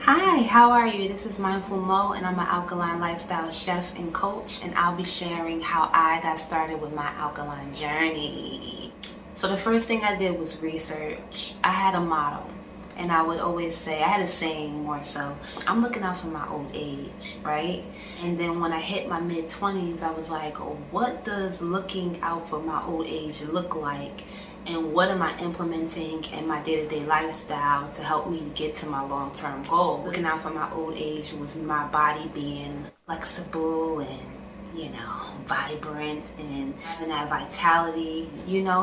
Hi, how are you? This is Mindful Mo, and I'm an alkaline lifestyle chef and coach, and I'll be sharing how I got started with my alkaline journey. So the first thing I did was research. I had a motto, and I would always say, I had a saying more so, I'm looking out for my old age, right? And then when I hit my mid-20s, I was like, oh, what does looking out for my old age look like? And what am I implementing in my day-to-day lifestyle to help me get to my long-term goal? Looking out for my old age was my body being flexible and, vibrant and having that vitality,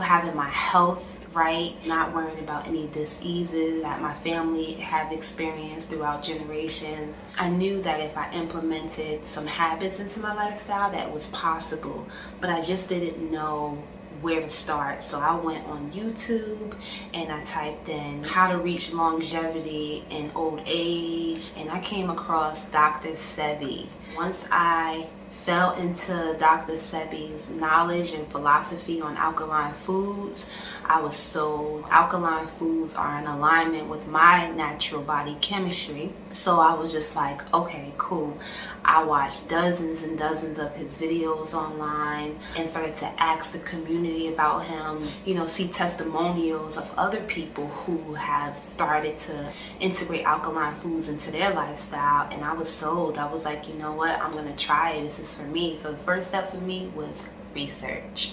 having my health right, not worrying about any diseases that my family have experienced throughout generations. I knew that if I implemented some habits into my lifestyle, that was possible, but I just didn't know where to start. So I went on YouTube and I typed in how to reach longevity in old age, and I came across Dr. Sebi. Once I fell into Dr. Sebi's knowledge and philosophy on alkaline foods, I was sold. Alkaline foods are in alignment with my natural body chemistry. So I was just like, okay, cool. I watched dozens and dozens of his videos online and started to ask the community about him, see testimonials of other people who have started to integrate alkaline foods into their lifestyle. And I was sold. I was like, you know what? I'm going to try it. This is for me. So the first step for me was research.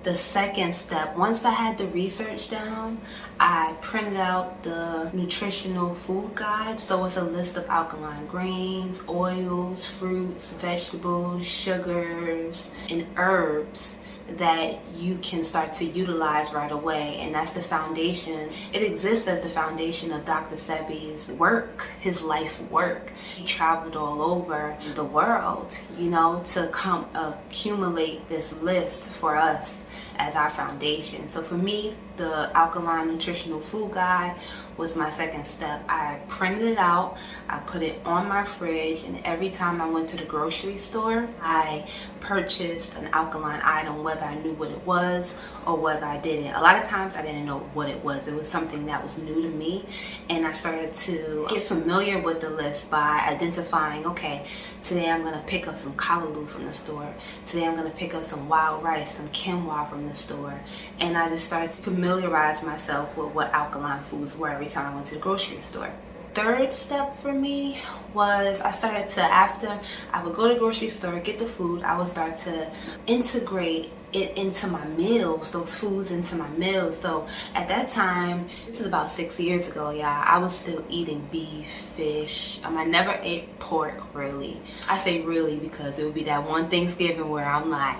The second step, once I had the research down, I printed out the nutritional food guide. So it's a list of alkaline grains, oils, fruits, vegetables, sugars, and herbs that you can start to utilize right away. And that's the foundation. It exists as the foundation of Dr. Sebi's work, his life work. He traveled all over the world, to come accumulate this list for us as our foundation. So for me, the Alkaline Nutritional Food Guide was my second step. I printed it out, I put it on my fridge, and every time I went to the grocery store, I purchased an alkaline item, whether I knew what it was or whether I didn't. A lot of times I didn't know what it was. It was something that was new to me, and I started to get familiar with the list by identifying, okay, today I'm gonna pick up some callaloo from the store. Today I'm gonna pick up some wild rice, some quinoa from the store. And I just started to familiarize myself with what alkaline foods were every time I went to the grocery store. Third step for me was I started to, after I would go to the grocery store, get the food, I would start to integrate it into my meals, those foods into my meals. So at that time, this is about 6 years ago, I was still eating beef, fish. I never ate pork, really. I say really because it would be that one Thanksgiving where I'm like,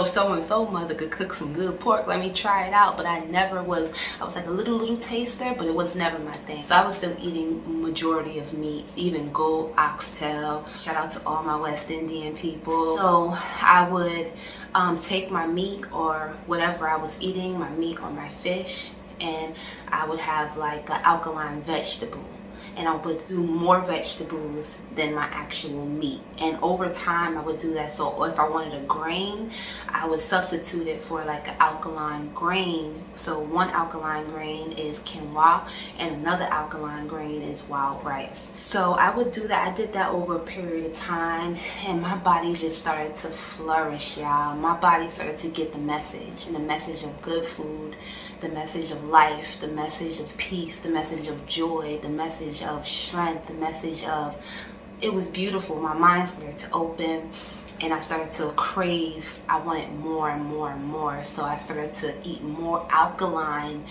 so-and-so mother could cook some good pork, let me try it out. But I was like a little taster, but it was never my thing. So I was still eating majority of meats, even goat, oxtail. Shout out to all my West Indian people. So I would take my meat or whatever I was eating, my meat or my fish, and I would have like an alkaline vegetable. And I would do more vegetables than my actual meat. And over time, I would do that. So if I wanted a grain, I would substitute it for like an alkaline grain. So one alkaline grain is quinoa, and another alkaline grain is wild rice. So I would do that. I did that over a period of time, and my body just started to flourish, y'all. My body started to get the message, and the message of good food, the message of life, the message of peace, the message of joy, the message of strength, the message of, it was beautiful. My mind started to open, and I started to crave. I wanted more and more and more. So I started to eat more alkaline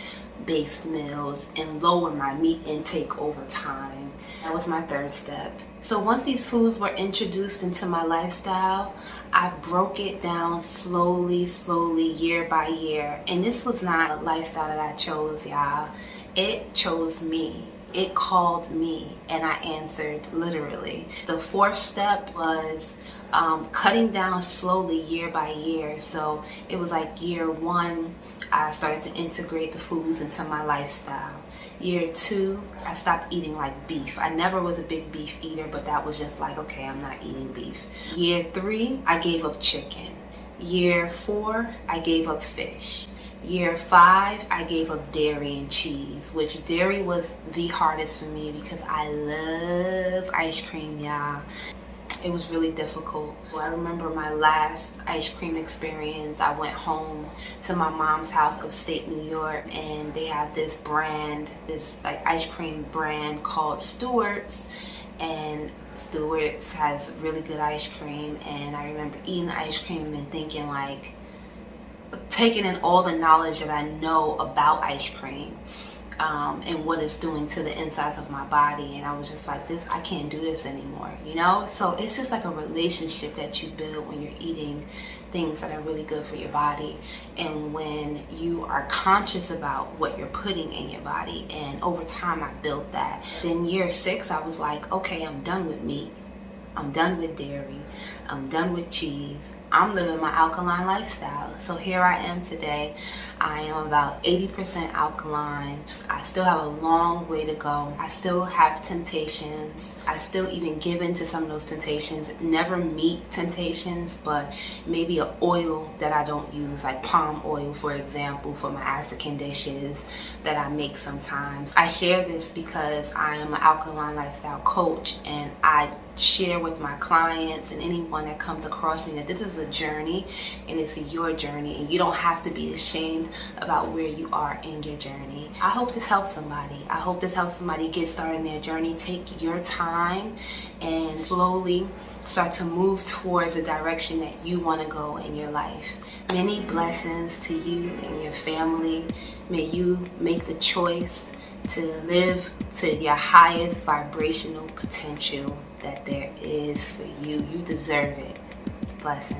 based meals and lower my meat intake over time. That was my third step. So once these foods were introduced into my lifestyle, I broke it down slowly, year by year. And this was not a lifestyle that I chose, y'all. It chose me. It called me, and I answered literally. The fourth step was cutting down slowly year by year. So it was like year one, I started to integrate the foods into my lifestyle. Year two, I stopped eating like beef. I never was a big beef eater, but that was just like, okay, I'm not eating beef. Year three, I gave up chicken. Year four, I gave up fish. Year 5, I gave up dairy and cheese, which dairy was the hardest for me because I love ice cream, y'all. It was really difficult. I remember my last ice cream experience. I went home to my mom's house upstate New York, and they have this brand, this like ice cream brand called Stewart's, and Stewart's has really good ice cream. And I remember eating the ice cream and thinking, like, taking in all the knowledge that I know about ice cream, and what it's doing to the insides of my body. And I was just like, I can't do this anymore, you know? So it's just like a relationship that you build when you're eating things that are really good for your body, and when you are conscious about what you're putting in your body. And over time, I built that. Then year 6, I was like, okay, I'm done with meat. I'm done with dairy. I'm done with cheese. I'm living my alkaline lifestyle. So here I am today. I am about 80% alkaline. I still have a long way to go. I still have temptations. I still even give in to some of those temptations. Never meet temptations, but maybe an oil that I don't use, like palm oil, for example, for my African dishes that I make sometimes. I share this because I am an alkaline lifestyle coach, and I share with my clients and anyone that comes across me that this is a journey, and it's your journey, and you don't have to be ashamed about where you are in your journey. I hope this helps somebody. I hope this helps somebody get started in their journey. Take your time and slowly start to move towards the direction that you want to go in your life. Many blessings to you and your family. May you make the choice to live to your highest vibrational potential that there is for you. You deserve it. Blessings.